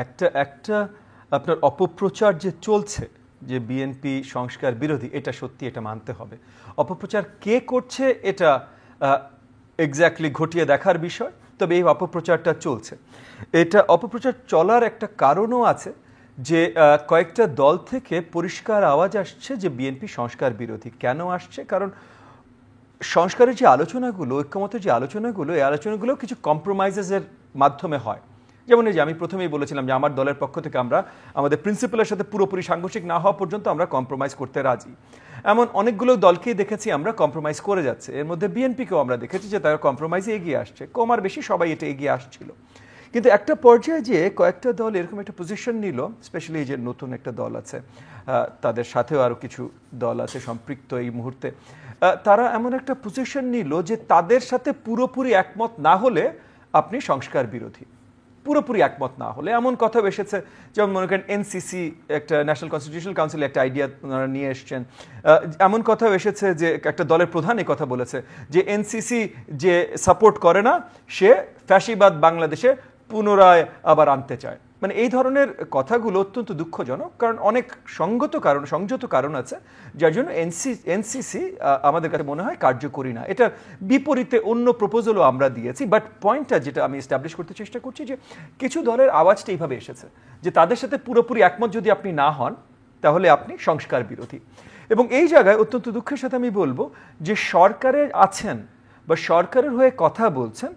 একটা একটা আপনার অপপ্রচার যে চলছে যে বিএনপি সংস্কার বিরোধী, এটা সত্যি, এটা মানতে হবে। অপপ্রচার কে করছে এটা এক্স্যাক্টলি ঘটিয়ে দেখার বিষয়, তবে এই অপপ্রচারটা চলছে। এটা অপপ্রচার চলার একটা কারণও আছে যে কয়েকটা দল থেকে পরিষ্কার আওয়াজ আসছে যে বিএনপি সংস্কার বিরোধী। কেন আসছে? কারণ সংস্কারের যে আলোচনাগুলো, ঐক্যমতের যে আলোচনাগুলো, এই আলোচনাগুলো কিছু কম্প্রোমাইজেসের মাধ্যমে হয়। যেমন এই যে আমি প্রথমেই বলেছিলাম যে আমার দলের পক্ষ থেকে আমরা আমাদের প্রিন্সিপালের সাথে পুরোপুরি সাংঘর্ষিক না হওয়া পর্যন্ত আমরা কম্প্রোমাইজ করতে রাজি। এমন অনেকগুলো দলকেই দেখেছি আমরা কম্প্রোমাইজ করে যাচ্ছে। এর মধ্যে বিএনপিকেও আমরা দেখেছি যে তারা কম্প্রোমাইজে এগিয়ে আসছে, কম আর বেশি সবাই এটা এগিয়ে আসছিল। কিন্তু একটা পর্যায়ে যে কয়েকটা দল এরকম একটা পজিশন নিল, স্পেশালি এই যে নতুন একটা দল আছে, তাদের সাথেও আরও কিছু দল আছে সম্পৃক্ত এই মুহূর্তে, তারা এমন একটা পজিশন নিল যে তাদের সাথে পুরোপুরি একমত না হলে আপনি সংস্কার বিরোধী। পুরোপুরি একমত না হলে এমন কথা এসেছে, যেমন মনে করেন এনসিসি, একটা ন্যাশনাল কনস্টিটিউশনাল কাউন্সিলে একটা আইডিয়া ওনারা নিয়ে এসছেন। এমন কথাও এসেছে যে একটা দলের প্রধান এই কথা বলেছে যে এনসিসি যে সাপোর্ট করে না সে ফ্যাসিবাদ বাংলাদেশে পুনরায় আবার আনতে চায়। মানে এই ধরনের কথাগুলো অত্যন্ত দুঃখজনক, কারণ অনেক সংযত কারণ আছে যার জন্য এনসিসি আমাদের কাছে মনে হয় কার্যকরী না। এটার বিপরীতে অন্য প্রপোজালও আমরা দিয়েছি, বাট পয়েন্টটা যেটা আমি এস্টাবলিশ করতে চেষ্টা করছি যে কিছু দলের আওয়াজটা এইভাবে এসেছে যে তাদের সাথে পুরোপুরি একমত যদি আপনি না হন তাহলে আপনি সংস্কার বিরোধী। এবং এই জায়গায় অত্যন্ত দুঃখের সাথে আমি বলবো যে সরকারের আছেন বা সরকারের হয়ে কথা বলছেন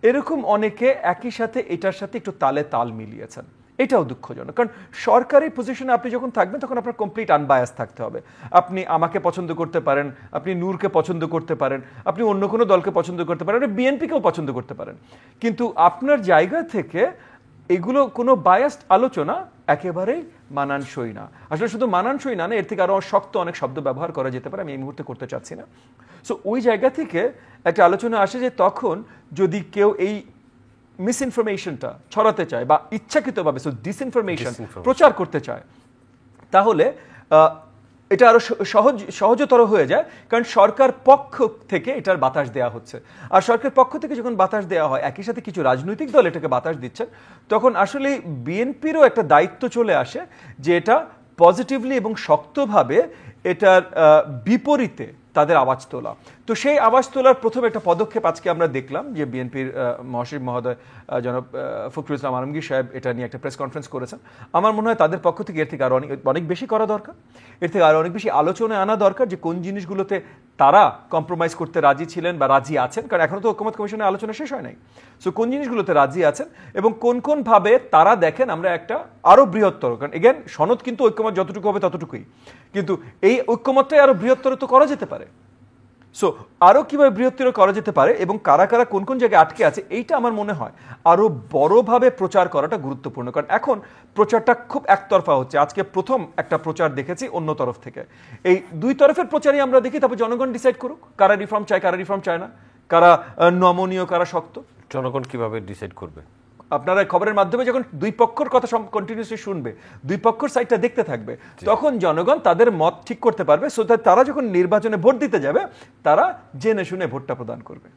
এরকম অনেকে একই সাথে এটার সাথে একটু তালে তাল মিলিয়েছেন। এটাও দুঃখজনক, কারণ সরকারি পজিশনে আপনি যখন থাকবেন তখন আপনার কমপ্লিট আনবায়াস থাকতে হবে। আপনি আমাকে পছন্দ করতে পারেন, আপনি নূরকে পছন্দ করতে পারেন, আপনি অন্য কোনো দলকে পছন্দ করতে পারেন, আপনি বিএনপিকেও পছন্দ করতে পারেন, কিন্তু আপনার জায়গা থেকে এগুলো কোনো বায়াসড আলোচনা একেবারেই মানানসই না। আসলে শুধু মানানসই না, এর থেকে আরও শক্ত অনেক শব্দ ব্যবহার করা যেতে পারে, আমি এই মুহূর্তে করতে চাচ্ছি না। সো ওই জায়গা থেকে একটা আলোচনা আসে যে তখন যদি কেউ এই মিসইনফরমেশনটা ছড়াতে চায় বা ইচ্ছাকৃতভাবে ডিসইনফরমেশন প্রচার করতে চায়, তাহলে এটা আরো সহজতর হয়ে যায়, কারণ সরকার পক্ষ থেকে এটার বাতাস দেওয়া হচ্ছে। আর সরকার পক্ষ থেকে যখন বাতাস দেওয়া হয়, একই সাথে কিছু রাজনৈতিক দল এটাকে বাতাস দিচ্ছেন, তখন আসলে বিএনপিরও একটা দায়িত্ব চলে আসে যে এটা পজিটিভলি এবং শক্তভাবে এটার বিপরীতে তাদের আওয়াজ তোলা। তো সেই আওয়াজ তোলার প্রথম একটা পদক্ষেপ আজকে আমরা দেখলাম যে বিএনপির মহাসচিব মহোদয় জনাব ফখরুল ইসলাম আলমগীর সাহেব এটা নিয়ে একটা প্রেস কনফারেন্স করেছেন। আমার মনে হয় তাদের পক্ষ থেকে এর থেকে আরো অনেক বেশি করা দরকার, এর থেকে আরো অনেক বেশি আলোচনায় আনা দরকার যে কোন জিনিসগুলোতে তারা কম্প্রোমাইজ করতে রাজি ছিলেন বা রাজি আছেন, কারণ এখনো তো ঐকমত্য কমিশনের আলোচনা শেষ হয় নাই। সো কোন জিনিসগুলোতে রাজি আছেন এবং কোন কোন ভাবে তারা দেখেন আমরা একটা আরো বৃহত্তর, কারণ এগেন সনদ কিন্তু ঐক্যমত যতটুকু হবে ততটুকুই, কিন্তু এই ঐক্যমতটাই আরো বৃহত্তর তো করা যেতে পারে। সো আরো কিভাবে বৃহত্তর করা যেতে পারে এবং কারা কারা কোন কোন জায়গায় আটকে আছে, এইটা আমার মনে হয় আরো বড়ভাবে প্রচার করাটা গুরুত্বপূর্ণ। কারণ এখন প্রচারটা খুব একতরফা হচ্ছে। আজকে প্রথম একটা প্রচার দেখেছি অন্য তরফ থেকে। এই দুই তরফের প্রচারই আমরা দেখি, তারপর জনগণ ডিসাইড করুক কারা রিফর্ম চায়, কারা রিফর্ম চায় না, কারা নমনীয়, কারা শক্ত। জনগণ কিভাবে ডিসাইড করবে? আপনারা খবরের মাধ্যমে যখন দুই পক্ষের কথা কন্টিনিউসলি শুনবে, দুই পক্ষের সাইডটা দেখতে থাকবে, তখন জনগণ তাদের মত ঠিক করতে পারবে। সো তারা যখন নির্বাচনে ভোট দিতে যাবে তারা জেনে শুনে ভোটটা প্রদান করবে।